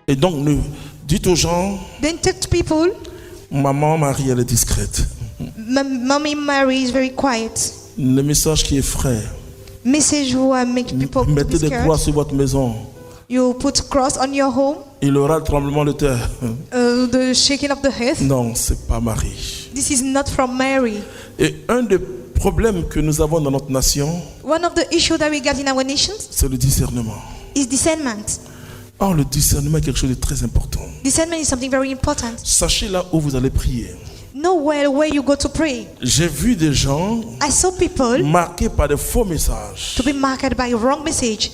Et donc, dites aux gens, Then tell to people, maman Marie, elle est discrète. Mommy Mary is very quiet. Le message qui est frais. Message who make people to be Mettez des croix scared. sur votre maison. You put cross on your home. Il aura le tremblement de terre. The shaking of the earth. Non, c'est pas Marie. This is not from Mary. Et un des problèmes que nous avons dans notre nation, One of the issues that we got in our nations c'est le discernement. is discernment. Or, le discernement est quelque chose de très important. Discernment is something very important. Sachez là où vous allez prier. Know where you go to pray. J'ai vu des gens I saw people marqués par de faux messages. to be marked by a wrong message,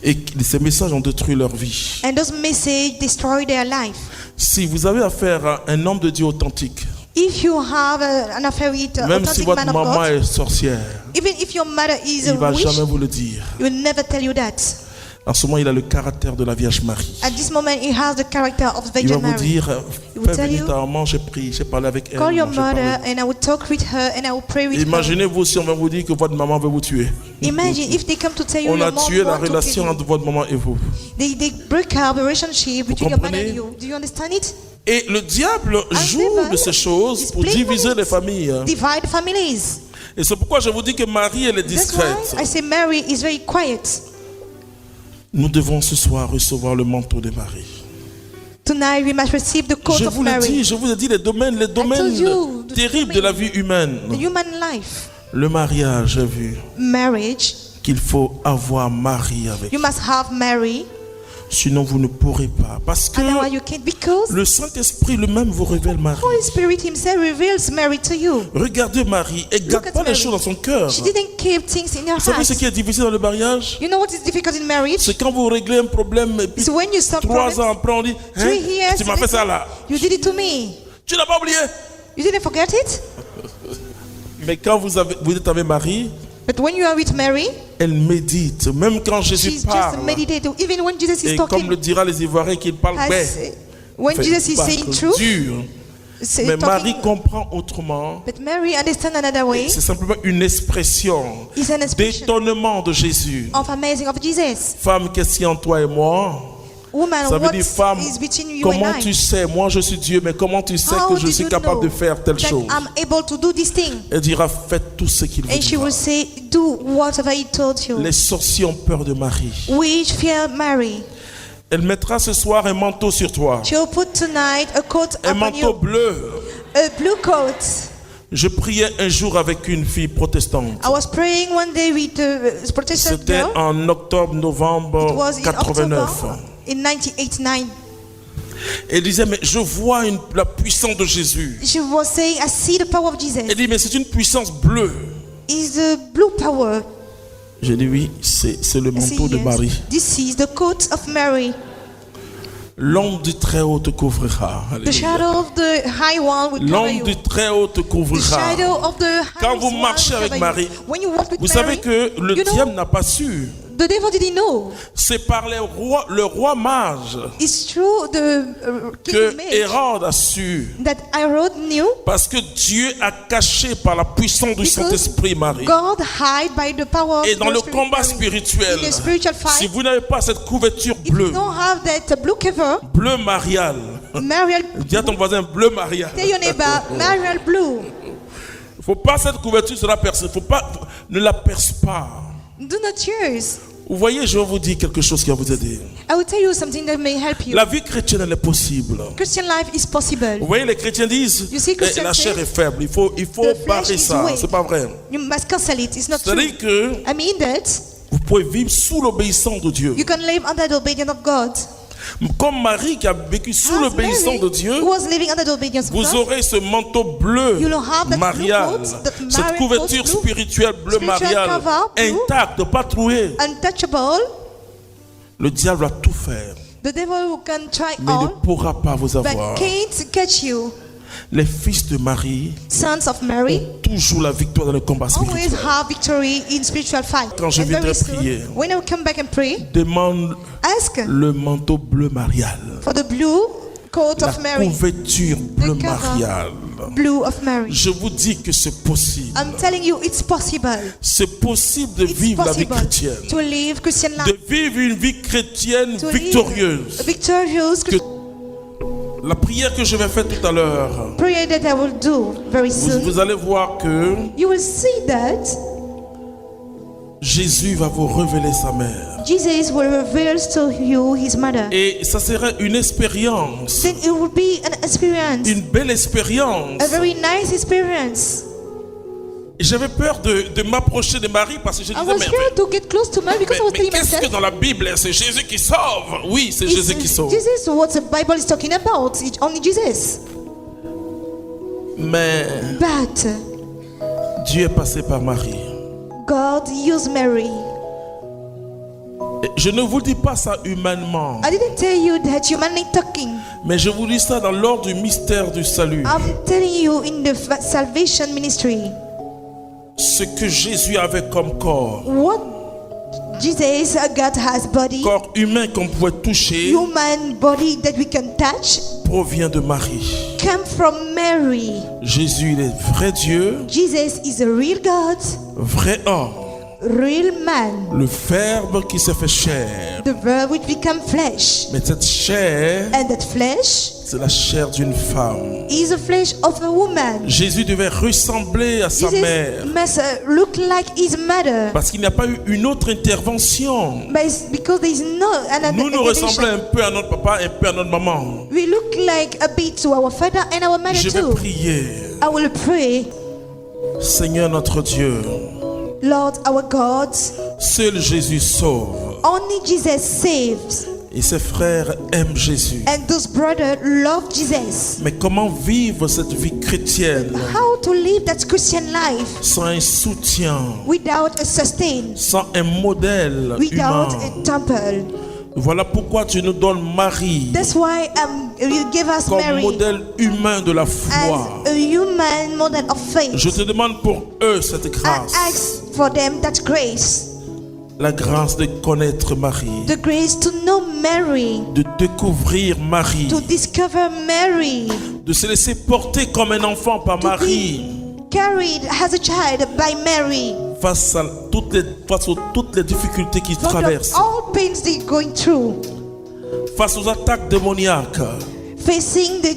Et ces messages ont détruit leur vie. and those messages destroy their life. Si vous avez affaire à un homme de Dieu authentique, If you have an affair with an même si authentic votre man of maman God, est sorcière, even if your mother is il a ne va witch, jamais vous le dire. he will never tell you that. En ce moment, il a le caractère de la Vierge Marie. At this moment, he has the character of Il va Virgin vous Mary. dire, will fais tell venir you, ta maman, j'ai prié, j'ai parlé avec elle. Call your j'ai parlé. mother, and I will talk with her, and I will pray with her. Imaginez-vous si on va vous dire que votre maman veut vous tuer. Imagine if they come to tell you On your a mom tué la want to kill relation you. entre votre maman et vous. They break up the relationship between your mother comprenez? and you. Do you understand it? Et le diable joue devil de ces choses is pour playing diviser on it. les familles. Divide families. Et c'est pourquoi je vous dis que Marie, elle est That's why discrète. I say Mary is very quiet. Nous devons ce soir recevoir le manteau de Marie. Tonight we must receive the coat Je of vous l'ai dit, Mary. je vous ai dit les domaines told you, the terribles de la vie The humaine. human life. Le mariage, j'ai vu Marriage. qu'il faut avoir Marie avec. You must have Mary. Sinon, vous ne pourrez pas. Parce que Otherwise you can't, because le Saint-Esprit lui-même vous révèle Marie. Holy Spirit himself reveals Mary to you. Regardez Marie et garde at pas les Mary. choses dans son cœur. She didn't keep things in her Vous savez ce heart. qui est difficile dans le mariage? You know what is difficult in marriage? C'est quand vous réglez un problème et puis It's when you solve 3 ans problems. après on dit, 3 years tu m'as fait ça là. You did it to me. Tu l'as pas oublié. You didn't forget it? Mais quand vous êtes avec Marie, But when you are with Mary, elle médite. Même quand Jésus she's parle. just meditating. Even when Jesus is Et comme talking, le dira les Ivoiriens qu'il parle bien. when Jesus is saying truth, dur. say, Mais Marie talking, comprend autrement. but Mary understands another way. C'est simplement une expression It's an expression d'étonnement de Jésus. of amazing of Jesus. Femme, qu'est-ce qu'il y a en toi et moi? Woman, Ça veut what dire, femme, is between you comment and tu I? sais? Moi, je suis Dieu, mais comment tu sais How que je did suis you capable know de faire telle that chose? I'm able to do this thing? Elle dira, faites tout ce qu'il vous And she dira. will say, do whatever he told you. Les sorciers ont peur de Marie. Which fear Mary. Elle mettra ce soir un manteau sur toi. She'll put tonight a coat Un upon manteau you. bleu. A blue coat. Je priais un jour avec une fille protestante. I was praying one day with a Protestant C'était girl. en octobre, It novembre was in 89. October in 1989. Elle disait, mais je vois la puissance de Jésus. She was saying, I see the power of Jesus. Elle dit, mais c'est une puissance bleue. It's the blue power. J'ai dit, oui, c'est le I say, manteau de yes. Marie. This is the coat of Mary. L'ombre du Très-Haut te couvrira. The Alléluia. shadow of the High One will cover L'ombre you. du Très-Haut te The couvrira. shadow of the Quand High vous One marchez will avec cover Marie, you. When you walk with Vous Mary, savez que le you know, diable n'a pas su. the devil didn't know. C'est par le roi mage It's true the king que mage Hérode a su. that Herod knew. Parce que Dieu a caché par la puissance du Because Saint-Esprit Marie. God hide by the power of Et dans the le Spirit combat Mary. spirituel, In the spiritual si fight, vous n'avez pas cette couverture if you bleue, don't have that blue cover, bleu marial, Marial, dis à ton voisin bleu marial. tell your neighbor, Marial blue. Il ne faut pas cette couverture sur la personne. Ne la perce pas. Do not use. Vous voyez, je vais vous dire quelque chose qui va vous aider. I will tell you something that may help you. La vie chrétienne, elle est possible. Christian life is possible. Vous voyez, les chrétiens disent, You see, Christians la chair say, est faible, il faut the flesh barrer is ça. weak. C'est pas vrai. You must cancel it. It's not true. C'est-à-dire que I mean that vous pouvez vivre sous l'obéissance de Dieu. you can live under the obedience of God. Comme Marie qui a vécu sous As l'obéissance Mary, de Dieu, who was living under the obedience of vous God, aurez ce manteau bleu You'll have that marial, blue coat, that cette marial couverture coat blue, spirituelle bleu spiritual marial, cover blue, intacte, pas trouée. untouchable. Le diable va tout faire, The devil can try mais il ne all, pourra pas vous but avoir. can't catch you. Les fils de Marie Sons of Mary ont toujours la victoire dans le combat always spirituel. have victory in spiritual fight. Quand je And very viendrai soon, prier, when I come back and pray, Demande ask le manteau bleu marial. for the blue coat la of Mary, couverture bleu cover. mariale. blue of Mary. Je vous dis que c'est possible. I'm telling you, it's possible. C'est possible de It's vivre la vie possible chrétienne. to live Christian De life. vivre une vie chrétienne To live victorieuse. a victorious Que la prière que je vais faire tout à l'heure, prayer that I will do very soon. vous allez voir que You will see that Jésus va vous révéler sa mère. Jesus will reveal to you his mother. Et ça sera une expérience, Then it will be an experience, une belle expérience. a very nice experience. Et j'avais peur de m'approcher de Marie parce que je I disais, was mais, scared to get close to Mary because I was mais telling qu'est-ce que myself, dans la Bible, c'est Jésus qui sauve? Oui, c'est Jésus qui sauve. this is what the Bible is talking about. It's only Jesus. Mais But Dieu est passé par Marie. God used Mary. Et je ne vous dis pas ça humainement, I didn't tell you that humanly talking. mais je vous dis ça dans l'ordre du mystère du salut. I'm telling you in the salvation ministry. Ce que Jésus avait comme corps, What Jesus God has body, corps humain qu'on pouvait toucher, human body that we can touch, provient de Marie. come from Mary. Jésus, il est vrai Dieu, Jesus is a real God, vrai homme, real man, le Verbe qui se fait chair. the verb which become flesh. Mais cette chair, And that flesh c'est la chair d'une femme. is the flesh of a woman. Jésus devait ressembler à sa mère Jesus must look like his mother. parce qu'il n'y a pas eu une autre intervention. But it's because there is no another Nous nous ressemblons intervention. un peu à notre papa, un peu à notre maman. We look like a bit to our father and our mother Je vais too. prier. I will pray, Seigneur notre Dieu, Lord our God, seul Jésus sauve. only Jesus saves. Et ses frères aiment Jésus. And those brothers love Jesus. Mais comment vivre cette vie chrétienne How to live that Christian life sans un soutien, without a sustain, sans un modèle without humain? a temple. Voilà pourquoi tu nous donnes Marie That's why you give us comme Mary modèle humain de la foi. as a human model of faith. Je te demande pour eux cette I grâce, ask for them that grace, la grâce de connaître Marie, the grace to know Mary, de découvrir Marie, to discover Mary, de se laisser porter comme un enfant par to Marie be carried as a child by Mary. face à toutes les difficultés qu'ils For traversent, all pains they're going through, face aux attaques démoniaques, facing the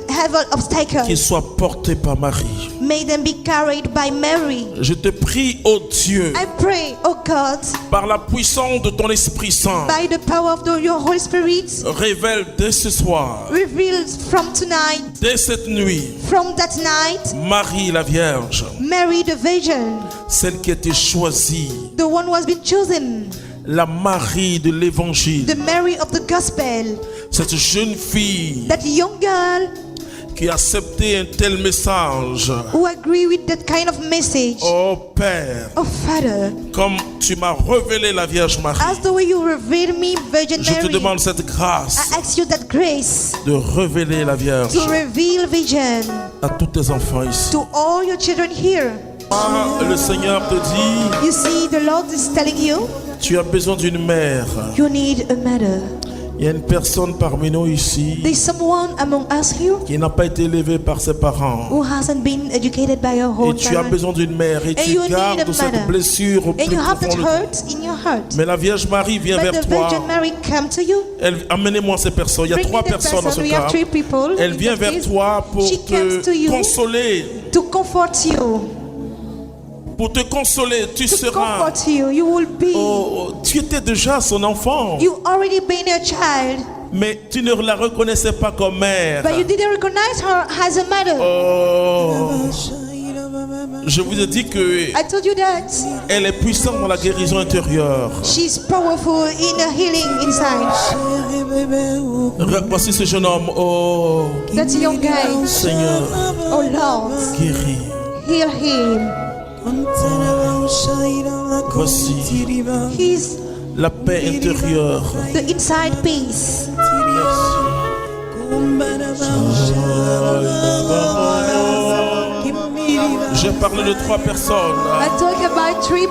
heavy obstacle, qu'ils soient portés par Marie. may them be carried by Mary. Je te prie, ô Dieu, I pray, oh God, par la puissance de ton Esprit Saint, by the power of your Holy Spirit, révèle dès ce soir, revealed from tonight, dès cette nuit, from that night, Marie la Vierge, Mary the Virgin, celle qui a été choisie, the one who has been chosen, la Marie de l'Évangile, the Mary of the Gospel, cette jeune fille that young girl qui a accepté un tel message. who agree with that kind of message. Oh Père, Oh Father, comme tu m'as révélé la Vierge Marie, as the way you reveal me, Virgin je te Mary, demande cette grâce I ask you that grace de révéler la Vierge to reveal vision à tous tes enfants ici. to all your children here. Ah, le Seigneur te dit, You see, the Lord is telling you, tu as besoin d'une mère. you need a mother. Il y a une personne parmi nous ici There's someone among us here qui n'a pas été élevée par ses parents. who hasn't been educated by her Et own tu as parents. besoin d'une mère et And you tu need gardes a cette mother. blessure au And plus you have that profond. hurt in your heart. Mais la Vierge Marie vient But vers the toi. Virgin Mary come to you. Amenez-moi ces personnes. Il y a Bring trois me the personnes dans ce person. We cas. have three people. Elle in vient the vers case. toi pour She comes to te you consoler. to comfort you. Pour te consoler, tu To seras. comfort you. You will be. Oh, tu étais déjà son enfant, You already been a child, mais tu ne la reconnaissais pas comme mère. but you didn't recognize her as a mother. Oh, je vous ai dit que I told you that elle est puissante dans la guérison intérieure. she's powerful in a healing inside. Voici ce jeune homme. Oh, That young guy. Seigneur, Oh Lord, guéris. heal him. Voici He's la paix intérieure. the inside peace. J'ai parlé de trois personnes. I talk about three